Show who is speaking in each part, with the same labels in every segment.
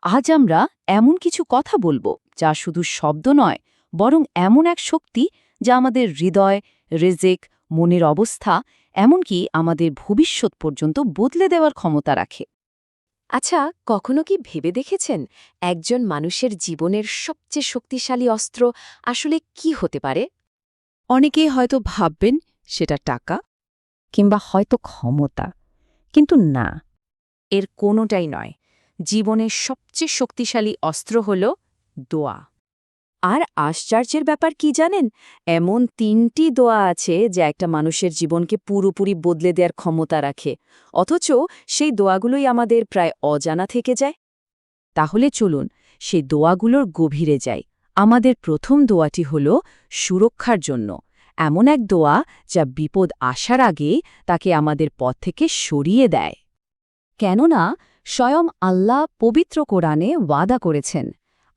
Speaker 1: আজ আমরা এমন কিছু কথা বলবো যা শুধু শব্দ নয়, বরং এমন এক শক্তি যা আমাদের হৃদয়, রিজিক, মনের অবস্থা, এমনকি আমাদের ভবিষ্যৎ পর্যন্ত বদলে দেওয়ার ক্ষমতা রাখে।
Speaker 2: আচ্ছা, কখনো কি ভেবে দেখেছেন একজন মানুষের জীবনের সবচেয়ে শক্তিশালী অস্ত্র আসলে কি হতে পারে?
Speaker 1: অনেকেই হয়তো ভাববেন সেটা টাকা কিংবা হয়তো ক্ষমতা, কিন্তু না, এর কোনোটাই নয়। জীবনের সবচেয়ে শক্তিশালী অস্ত্র হল দোয়া।
Speaker 2: আর আশ্চর্যের ব্যাপার কি জানেন? এমন ৩টি দোয়া আছে যা একটা মানুষের জীবনকে পুরোপুরি বদলে দেওয়ার ক্ষমতা রাখে, অথচ সেই দোয়াগুলোই আমাদের প্রায় অজানা থেকে যায়।
Speaker 1: তাহলে চলুন সেই দোয়াগুলোর গভীরে যাই। আমাদের প্রথম দোয়াটি হল সুরক্ষার জন্য, এমন এক দোয়া যা বিপদ আসার আগে তাকে আমাদের পথ থেকে সরিয়ে দেয়। কেননা স্বয়ং আল্লাহ পবিত্র কোরআনে ওয়াদা করেছেন,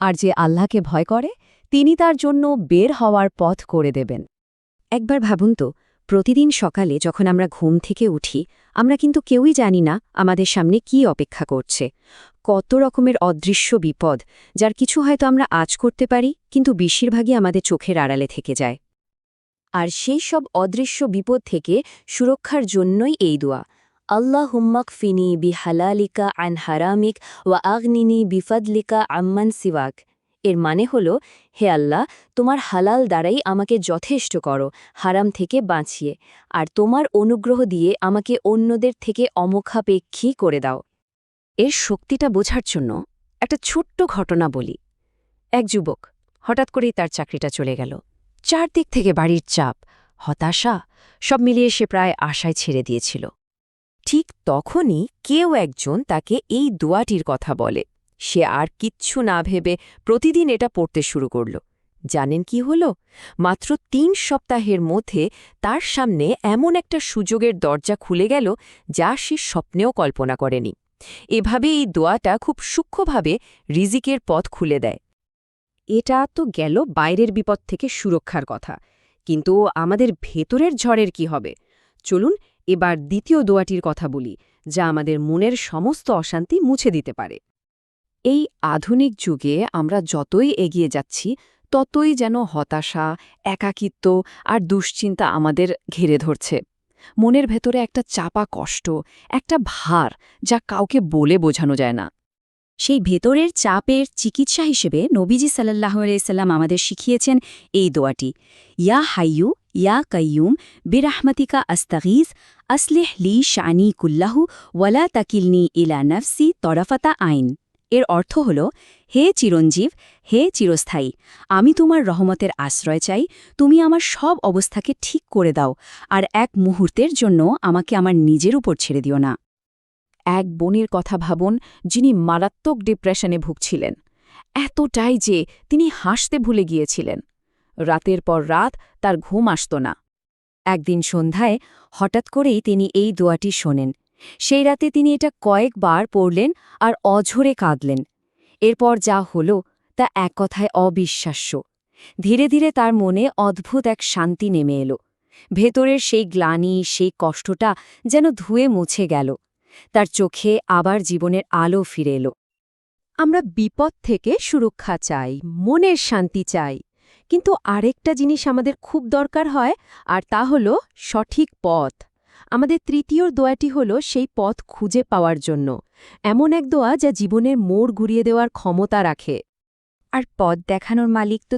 Speaker 1: আর যে আল্লাহকে ভয় করে তিনি তার জন্য বের হওয়ার পথ করে দেবেন।
Speaker 2: একবার ভাবুন তো, প্রতিদিন সকালে যখন আমরা ঘুম থেকে উঠি, আমরা কিন্তু কেউই জানি না আমাদের সামনে কি অপেক্ষা করছে। কত রকমের অদৃশ্য বিপদ, যার কিছু হয়তো আমরা আজ করতে পারি, কিন্তু বেশিরভাগই আমাদের চোখের আড়ালে থেকে যায়। আর সেই সব অদৃশ্য বিপদ থেকে সুরক্ষার জন্যই এই দোয়া, আল্লাহুম্মাক ফিনি বিহালালিকা আন হারামিক ওয়া আগনিনি বিফাদলিকা আম্মান সিওয়াক। এর মানে হল, হে আল্লাহ, তোমার হালাল দ্বারাই আমাকে যথেষ্ট করো, হারাম থেকে বাঁচিয়ে, আর তোমার অনুগ্রহ দিয়ে আমাকে অন্যদের থেকে অমুখাপেক্ষী করে দাও। এর শক্তিটা বোঝার জন্য একটা ছোট্ট ঘটনা বলি। এক যুবক হঠাৎ করেই তার চাকরিটা চলে গেল। চারদিক থেকে বাড়ির চাপ, হতাশা, সব মিলিয়ে সে প্রায় আশায় ছেড়ে দিয়েছিল। ঠিক তখনই কেউ একজন তাকে এই দোয়াটির কথা বলে। সে আর কিচ্ছু না ভেবে প্রতিদিন এটা পড়তে শুরু করল। জানেন কি হল? মাত্র ৩ সপ্তাহের মধ্যে তার সামনে এমন একটা সুযোগের দরজা খুলে গেল যা সে স্বপ্নেও কল্পনা করেনি। এভাবে এই দোয়াটা খুব সূক্ষ্মভাবে রিজিকের পথ খুলে দেয়। এটা তো গেল বাইরের বিপদ থেকে সুরক্ষার কথা, কিন্তু আমাদের ভেতরের ঝড়ের কি হবে? চলুন এবার দ্বিতীয় দোয়াটির কথা বলি, যা আমাদের মনের সমস্ত অশান্তি মুছে দিতে পারে। এই আধুনিক যুগে আমরা যতই এগিয়ে যাচ্ছি, ততই যেন হতাশা, একাকিত্ব আর দুশ্চিন্তা আমাদের ঘিরে ধরছে। মনের ভেতরে একটা চাপা কষ্ট, একটা ভার, যা কাউকে বলে বোঝানো যায় না। সেই ভেতরের চাপের চিকিৎসা হিসেবে নবীজি সাল্লাল্লাহু আলাইহি সাল্লাম আমাদের শিখিয়েছেন এই দোয়াটি, ইয়া হাইয়ু ইয়া কাইয়ুম বিরাহমাতিকা আস্তাগীস আসলিহ লি শানি কুল্লাহু ওয়ালা তাকিলনি ইলা নাফসি তরাফাতা আইন। এর অর্থ হল, হে চিরঞ্জীব, হে চিরস্থায়ী, আমি তোমার রহমতের আশ্রয় চাই, তুমি আমার সব অবস্থাকে ঠিক করে দাও, আর এক মুহূর্তের জন্য আমাকে আমার নিজের উপর ছেড়ে দিও না।
Speaker 1: এক বোনের কথা ভাবুন, যিনি মারাত্মক ডিপ্রেশনে ভুগছিলেন, এতটাই যে তিনি হাসতে ভুলে গিয়েছিলেন। রাতের পর রাত তার ঘুম আসত না।
Speaker 2: একদিন সন্ধ্যায় হঠাৎ করেই তিনি এই দোয়াটি শোনেন। সেই রাতে তিনি এটা কয়েকবার পড়লেন আর অঝরে কাঁদলেন। এরপর যা হল তা এক কথায় অবিশ্বাস্য। ধীরে ধীরে তার মনে অদ্ভুত এক শান্তি নেমে এলো। ভেতরের সেই গ্লানি, সেই কষ্টটা যেন ধুয়ে মুছে গেল। তার চোখে আবার জীবনের আলো ফিরে এলো।
Speaker 1: আমরা বিপদ থেকে সুরক্ষা চাই, মনের শান্তি চাই, কিন্তু আরেকটা জিনিস আমাদের খুব দরকার হয়, আর তা হল সঠিক পথ। আমাদের তৃতীয় দোয়াটি হল সেই পথ খুঁজে পাওয়ার জন্য, এমন এক দোয়া যা জীবনের মোড় ঘুরিয়ে দেওয়ার ক্ষমতা রাখে।
Speaker 2: আর পথ দেখানোর মালিক তো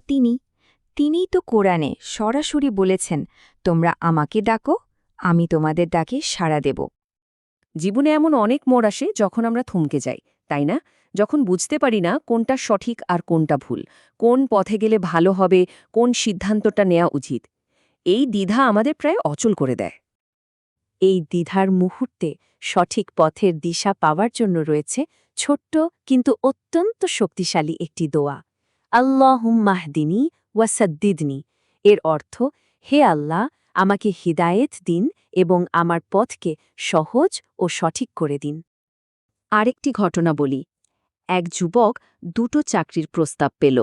Speaker 2: তিনিই তো কোরআনে সরাসরি বলেছেন, তোমরা আমাকে ডাকো, আমি তোমাদের ডাকে সাড়া দেব।
Speaker 1: জীবনে এমন অনেক মোড় আসে যখন আমরা থমকে যাই, তাই না? যখন বুঝতে পারি না কোনটা সঠিক আর কোনটা ভুল, কোন পথে গেলে ভালো হবে, কোন সিদ্ধান্তটা নেওয়া উচিত। এই দ্বিধা আমাদের প্রায় অচল করে দেয়।
Speaker 2: এই দ্বিধার মুহূর্তে সঠিক পথের দিশা পাওয়ার জন্য রয়েছে ছোট্ট কিন্তু অত্যন্ত শক্তিশালী একটি দোয়া, আল্লাহুম্মাহদিনি ওয়াসাদ্দিদনি। এর অর্থ, হে আল্লাহ, আমাকে হিদায়েত দিন এবং আমার পথকে সহজ ও সঠিক করে দিন। আরেকটি ঘটনা বলি। এক যুবক 2টো চাকরির প্রস্তাব পেল।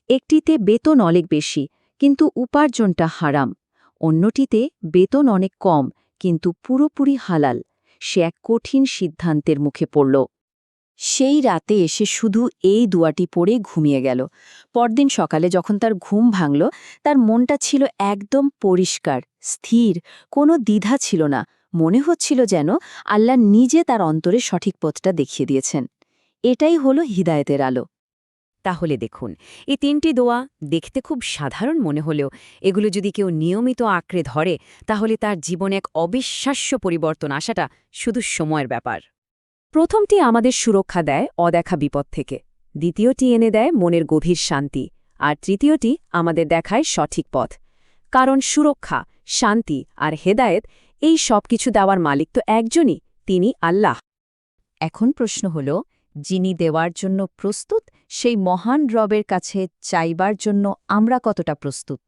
Speaker 2: একটিতে বেতন অনেক বেশি, কিন্তু উপার্জনটা হারাম। অন্যটিতে বেতন অনেক কম, কিন্তু পুরোপুরি হালাল। সে এক কঠিন সিদ্ধান্তের মুখে পড়ল। সেই রাতে এসে শুধু এই দোয়াটি পড়ে ঘুমিয়ে গেল। পরদিন সকালে যখন তার ঘুম ভাঙল, তার মনটা ছিল একদম পরিষ্কার, স্থির, কোনো দ্বিধা ছিল না। মনে হচ্ছিল যেন আল্লাহ নিজে তার অন্তরে সঠিক পথটা দেখিয়ে দিয়েছেন। এটাই হলো হিদায়েতের আলো।
Speaker 1: তাহলে দেখুন, এই 3টি দোয়া দেখতে খুব সাধারণ মনে হলেও এগুলো যদি কেউ নিয়মিত আঁকড়ে ধরে তাহলে তার জীবনে এক অবিশ্বাস্য পরিবর্তন আসাটা শুধু সময়ের ব্যাপার। প্রথমটি আমাদের সুরক্ষা দেয় অদেখা বিপদ থেকে, দ্বিতীয়টি এনে দেয় মনের গভীর শান্তি, আর তৃতীয়টি আমাদের দেখায় সঠিক পথ। কারণ সুরক্ষা, শান্তি আর হেদায়েত এই সব কিছু দেওয়ার মালিক তো একজনই, তিনি আল্লাহ। এখন প্রশ্ন হল, যিনি দেওয়ার জন্য প্রস্তুত সেই মহান রবের কাছে চাইবার জন্য আমরা কতটা প্রস্তুত?